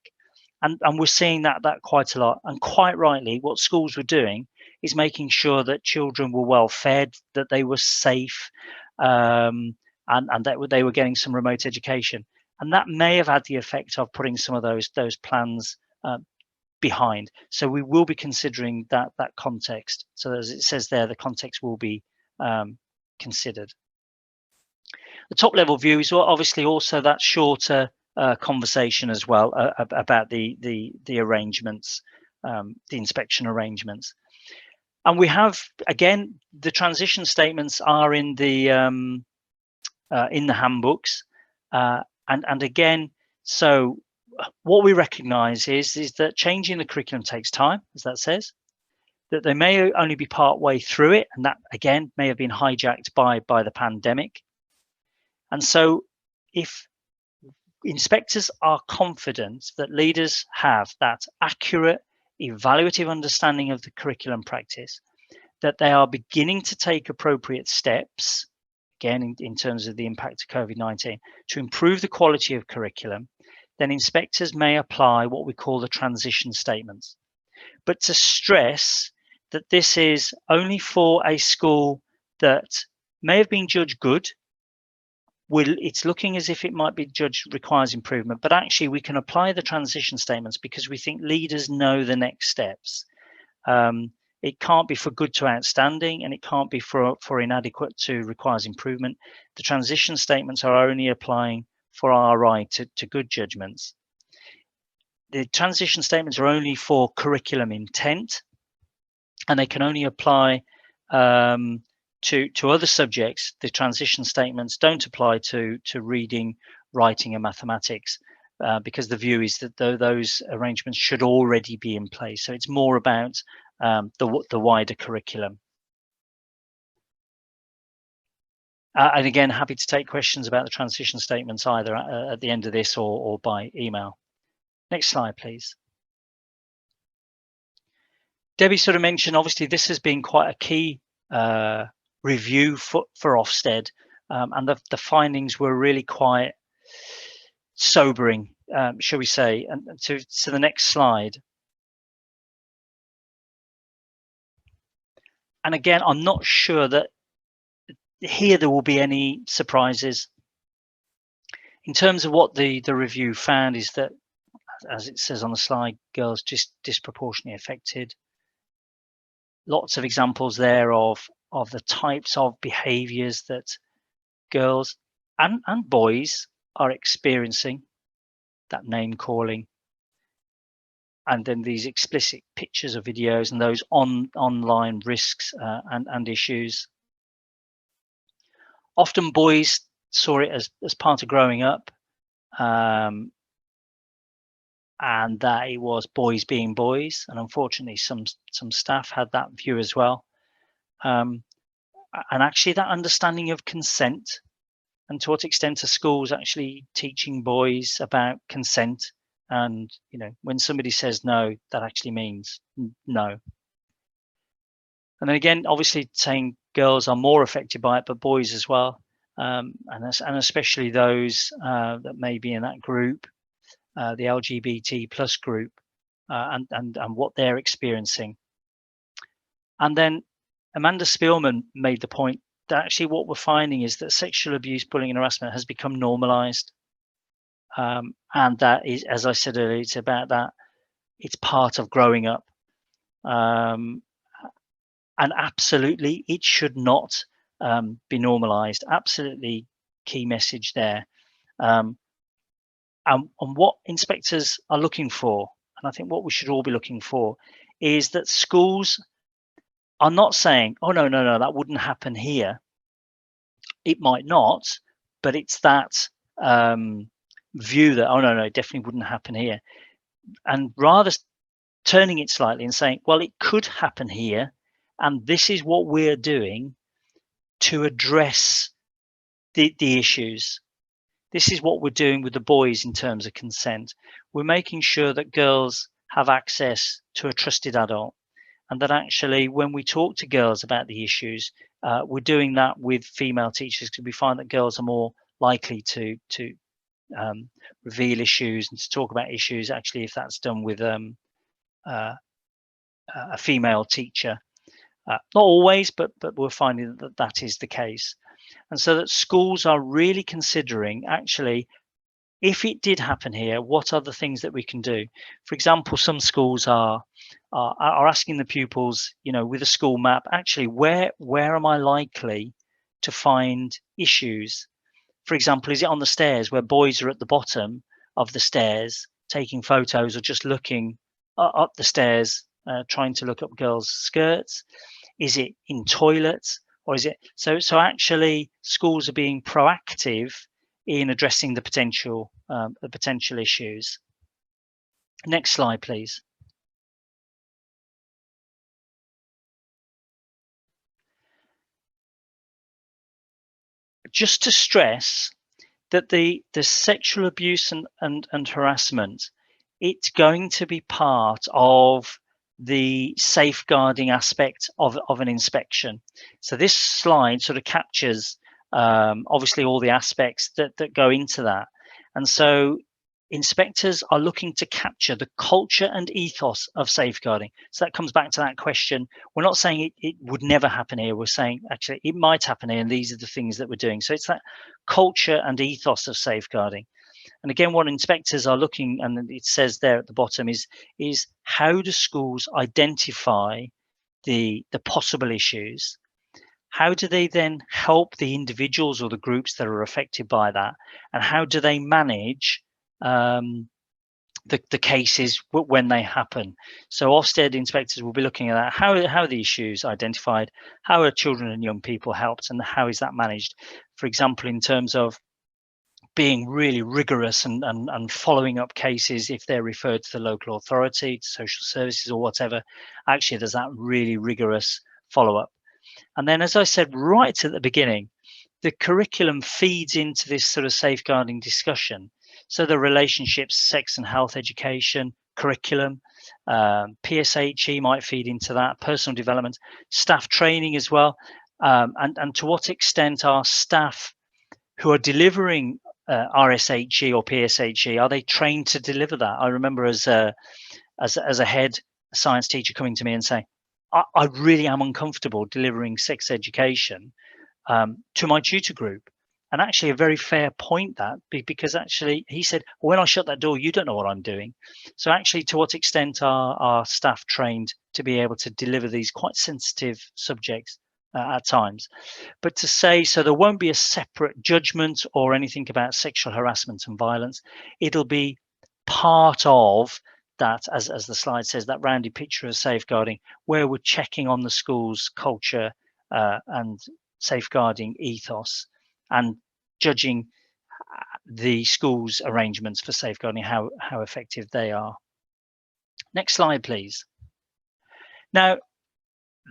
And we're seeing that quite a lot. And quite rightly, what schools were doing is making sure that children were well fed, that they were safe, and that they were getting some remote education. And that may have had the effect of putting some of those plans behind. So we will be considering that context. So as it says there, the context will be considered. The top level view is obviously also that shorter conversation as well about the arrangements, the inspection arrangements. And we have, again, the transition statements are in the handbooks, and again, so what we recognize is that changing the curriculum takes time, as that says, that they may only be part way through it, and that again may have been hijacked by the pandemic. And so if inspectors are confident that leaders have that accurate evaluative understanding of the curriculum practice, that they are beginning to take appropriate steps, again in terms of the impact of COVID-19, to improve the quality of curriculum, then inspectors may apply what we call the transition statements. But to stress that this is only for a school that may have been judged good, it's looking as if it might be judged requires improvement, but actually we can apply the transition statements because we think leaders know the next steps. It can't be for good to outstanding, and it can't be for inadequate to requires improvement. The transition statements are only applying for RI to good judgments. The transition statements are only for curriculum intent, and they can only apply to other subjects. The transition statements don't apply to reading, writing, and mathematics, because the view is that those arrangements should already be in place. So it's more about the wider curriculum. And again, happy to take questions about the transition statements either at the end of this or by email. Next slide, please. Debbie sort of mentioned, obviously, this has been quite a key review for Ofsted, and the findings were really quite sobering, shall we say. And to the next slide. And again, I'm not sure that here there will be any surprises. In terms of what the review found is that, as it says on the slide, girls just disproportionately affected. Lots of examples there of the types of behaviours that girls and boys are experiencing, that name calling, and then these explicit pictures or videos and those online risks and issues. Often boys saw it as part of growing up, and that it was boys being boys, and unfortunately some staff had that view as well. And actually that understanding of consent, and to what extent are schools actually teaching boys about consent, and when somebody says no, that actually means no. And then again, obviously saying girls are more affected by it, but boys as well, and especially those that may be in that group, the LGBT plus group, and what they're experiencing. And then Amanda Spielman made the point that actually what we're finding is that sexual abuse, bullying and harassment has become normalized. And that is, as I said earlier, it's about that. It's part of growing up. And absolutely, it should not be normalized. Absolutely key message there. And what inspectors are looking for, and I think what we should all be looking for, is that schools are not saying, oh, no, that wouldn't happen here. It might not, but it's that view that, oh, no, it definitely wouldn't happen here. And rather turning it slightly and saying, well, it could happen here, and this is what we're doing to address the issues. This is what we're doing with the boys in terms of consent. We're making sure that girls have access to a trusted adult, and that actually when we talk to girls about the issues, we're doing that with female teachers, because we find that girls are more likely to reveal issues and to talk about issues, actually, if that's done with a female teacher. Not always, but we're finding that that is the case. And so that schools are really considering, actually, if it did happen here, what are the things that we can do? For example, some schools are asking the pupils, with a school map, actually, where am I likely to find issues? For example, is it on the stairs where boys are at the bottom of the stairs taking photos, or just looking up the stairs, trying to look up girls' skirts? Is it in toilets? Or is it so actually schools are being proactive in addressing the potential issues. Next slide, please. Just to stress that the sexual abuse and harassment, it's going to be part of the safeguarding aspect of an inspection. So this slide sort of captures obviously all the aspects that go into that. And so inspectors are looking to capture the culture and ethos of safeguarding. So that comes back to that question. We're not saying it would never happen here. We're saying actually it might happen here, and these are the things that we're doing. So it's that culture and ethos of safeguarding. And again, what inspectors are looking, and it says there at the bottom, is how do schools identify the possible issues? How do they then help the individuals or the groups that are affected by that? And how do they manage the cases when they happen? So Ofsted inspectors will be looking at that. How are the issues identified? How are children and young people helped? And how is that managed? For example, in terms of being really rigorous and following up cases if they're referred to the local authority, to social services or whatever, actually there's that really rigorous follow-up. And then, as I said right at the beginning, the curriculum feeds into this sort of safeguarding discussion. So the relationships, sex and health education, curriculum, PSHE might feed into that, personal development, staff training as well. And to what extent are staff who are delivering RSHE or PSHE, are they trained to deliver that? I remember as a head science teacher coming to me and saying, I really am uncomfortable delivering sex education to my tutor group. And actually a very fair point, that, because actually he said, when I shut that door, you don't know what I'm doing. So actually, to what extent are staff trained to be able to deliver these quite sensitive subjects at times? But to say, so there won't be a separate judgment or anything about sexual harassment and violence. It'll be part of that, as the slide says, that rounded picture of safeguarding, where we're checking on the school's culture and safeguarding ethos, and judging the school's arrangements for safeguarding, how effective they are. Next slide, please. Now,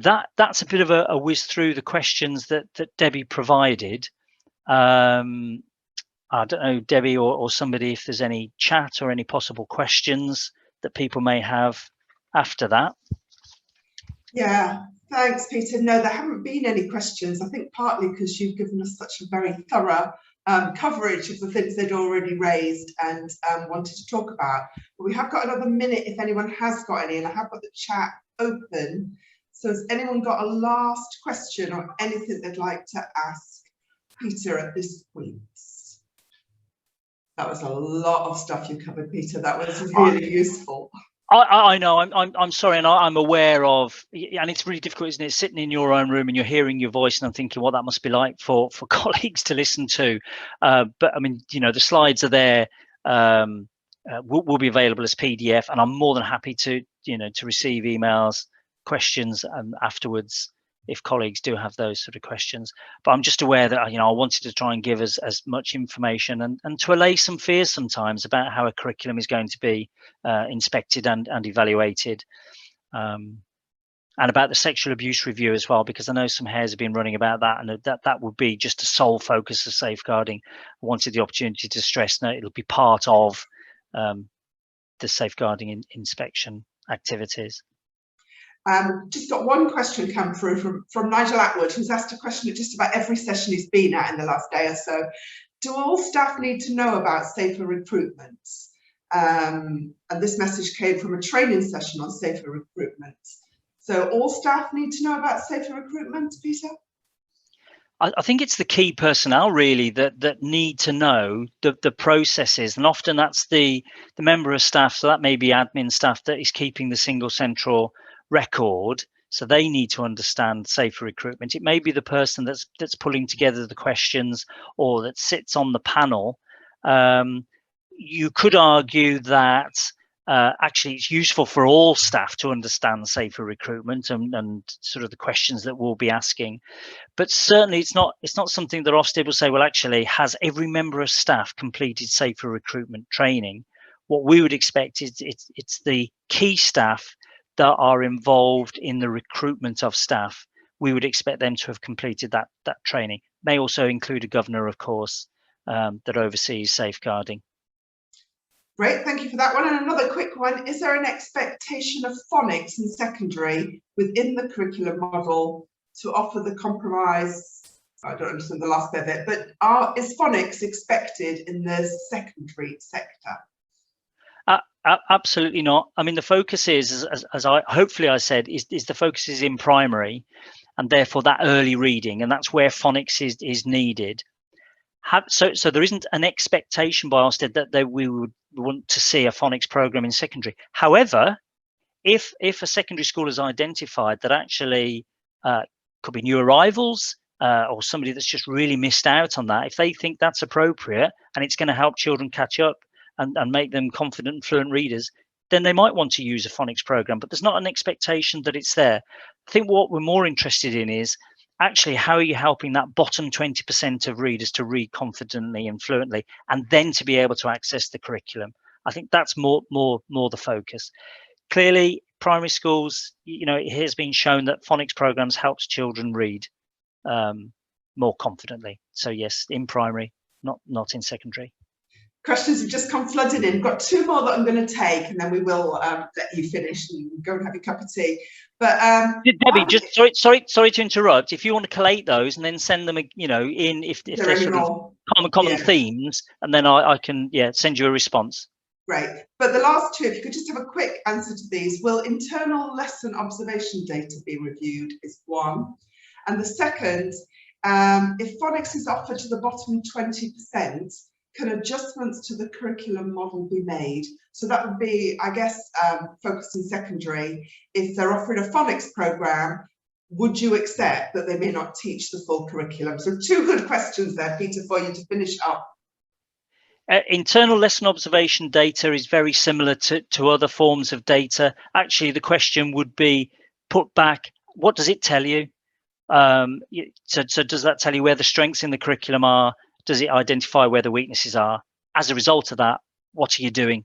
that's a bit of a whiz through the questions that Debbie provided. I don't know, Debbie or somebody, if there's any chat or any possible questions that people may have after that. Yeah, thanks, Peter. No, there haven't been any questions. I think partly because you've given us such a very thorough coverage of the things they'd already raised and wanted to talk about. But we have got another minute if anyone has got any, and I have got the chat open. So has anyone got a last question or anything they'd like to ask Peter at this point? That was a lot of stuff you covered, Peter. That was really useful. I know. I'm sorry, and I'm aware of, and it's really difficult, isn't it? Sitting in your own room and you're hearing your voice, and I'm thinking, what that must be like for colleagues to listen to. But I mean, the slides are there. Will be available as PDF, and I'm more than happy to to receive emails, questions, afterwards if colleagues do have those sort of questions. But I'm just aware that I wanted to try and give as much information and to allay some fears sometimes about how a curriculum is going to be inspected and evaluated, and about the sexual abuse review as well, because I know some hairs have been running about that, and that would be just a sole focus of safeguarding. I wanted the opportunity to stress that it'll be part of the safeguarding inspection activities. Just got one question come through from Nigel Atwood, who's asked a question at just about every session he's been at in the last day or so. Do all staff need to know about safer recruitment? And this message came from a training session on safer recruitment. So all staff need to know about safer recruitment, Peter? I think it's the key personnel really that need to know the processes, and often that's the member of staff, so that may be admin staff that is keeping the single central record, so they need to understand safer recruitment. It may be the person that's pulling together the questions or that sits on the panel. You could argue that actually it's useful for all staff to understand safer recruitment and sort of the questions that we'll be asking. But certainly it's not something that Ofsted will say, well, actually, has every member of staff completed safer recruitment training? What we would expect is it's the key staff that are involved in the recruitment of staff. We would expect them to have completed that training. May also include a governor, of course, that oversees safeguarding. Great, thank you for that one. And another quick one, is there an expectation of phonics in secondary within the curriculum model to offer the compromise? I don't understand the last bit of it, but is phonics expected in the secondary sector? Absolutely not. I mean, the focus is, as I hopefully I said, is the focus is in primary, and therefore that early reading, and that's where phonics is needed. So there isn't an expectation by Ofsted that we would want to see a phonics program in secondary. However, if a secondary school has identified that actually could be new arrivals or somebody that's just really missed out on that, if they think that's appropriate and it's going to help children catch up and make them confident and fluent readers, then they might want to use a phonics program. But there's not an expectation that it's there. I think what we're more interested in is actually how are you helping that bottom 20% of readers to read confidently and fluently, and then to be able to access the curriculum. I think that's more the focus. Clearly, primary schools, it has been shown that phonics programs helps children read more confidently. So yes, in primary, not in secondary. Questions have just come flooding in. Got two more that I'm going to take, and then we will let you finish and go and have your cup of tea. But Debbie, just sorry to interrupt. If you want to collate those and then send them, in if they're sort of common themes, and then I can send you a response. Great. But the last two, if you could just have a quick answer to these. Will internal lesson observation data be reviewed? Is one, and the second, if phonics is offered to the bottom 20%. Can adjustments to the curriculum model be made? So that would be, I guess, focused in secondary. If they're offering a phonics program, would you accept that they may not teach the full curriculum? So two good questions there, Peter, for you to finish up. Internal lesson observation data is very similar to other forms of data. Actually, the question would be put back, what does it tell you? So does that tell you where the strengths in the curriculum are? Does it identify where the weaknesses are? As a result of that, what are you doing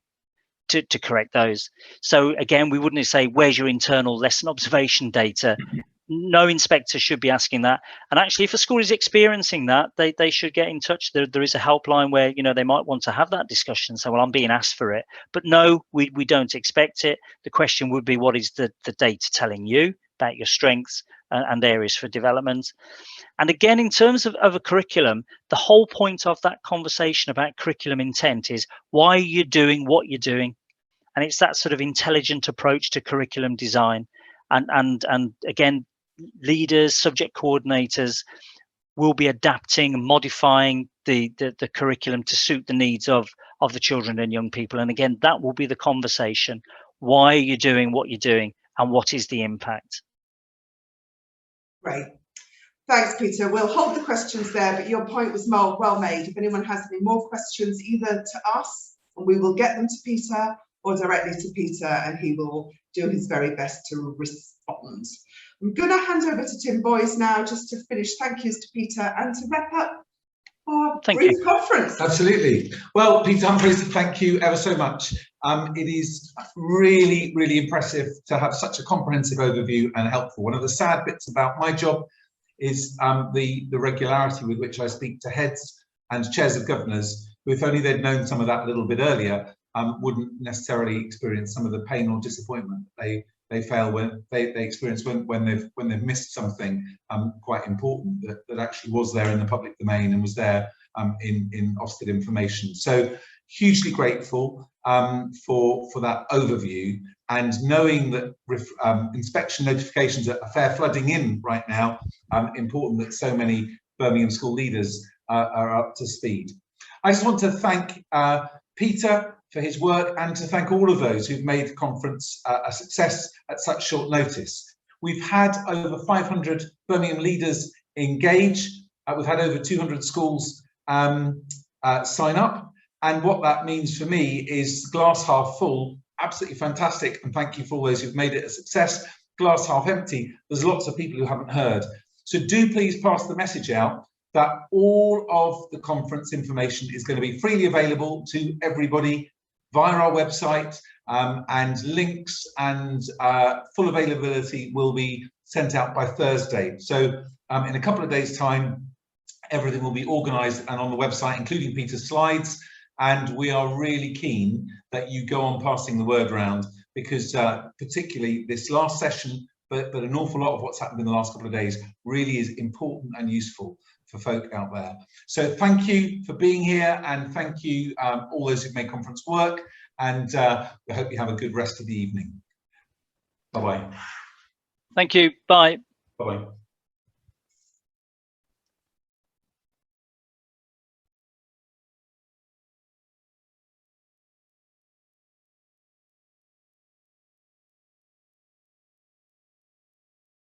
to correct those? So again, we wouldn't say, where's your internal lesson observation data? No inspector should be asking that. And actually, if a school is experiencing that, they should get in touch. There is a helpline where they might want to have that discussion. So, well, I'm being asked for it. But no, we don't expect it. The question would be, what is the data telling you? your strengths and areas for development. And again, in terms of a curriculum, the whole point of that conversation about curriculum intent is why are you doing what you're doing? And it's that sort of intelligent approach to curriculum design. And again, leaders, subject coordinators will be adapting and modifying the curriculum to suit the needs of the children and young people. And again, that will be the conversation. Why are you doing what you're doing, and what is the impact? Great. Thanks, Peter. We'll hold the questions there, but your point was well made. If anyone has any more questions, either to us, and we will get them to Peter, or directly to Peter, and he will do his very best to respond. I'm going to hand over to Tim Boyes now, just to finish thank yous to Peter and to wrap up our brief conference. Absolutely. Well, Peter Humphries, thank you ever so much. It is really, really impressive to have such a comprehensive overview and helpful. One of the sad bits about my job is the regularity with which I speak to heads and chairs of governors, who, if only they'd known some of that a little bit earlier, wouldn't necessarily experience some of the pain or disappointment they fail when they experience when they've missed something quite important that actually was there in the public domain and was there in Ofsted information. So hugely grateful for that overview, and knowing that inspection notifications are fair flooding in right now, important that so many Birmingham school leaders are up to speed. I just want to thank Peter for his work, and to thank all of those who've made the conference a success at such short notice. We've had over 500 Birmingham leaders engage. We've had over 200 schools sign up. And what that means for me is glass half full, absolutely fantastic. And thank you for all those who've made it a success. Glass half empty, there's lots of people who haven't heard. So do please pass the message out that all of the conference information is going to be freely available to everybody via our website, and links and full availability will be sent out by Thursday. So in a couple of days' time, everything will be organised and on the website, including Peter's slides. And we are really keen that you go on passing the word around, because particularly this last session, but an awful lot of what's happened in the last couple of days really is important and useful for folk out there. So thank you for being here, and thank you all those who've made conference work, and we hope you have a good rest of the evening. Bye-bye. Thank you. Bye. Bye-bye.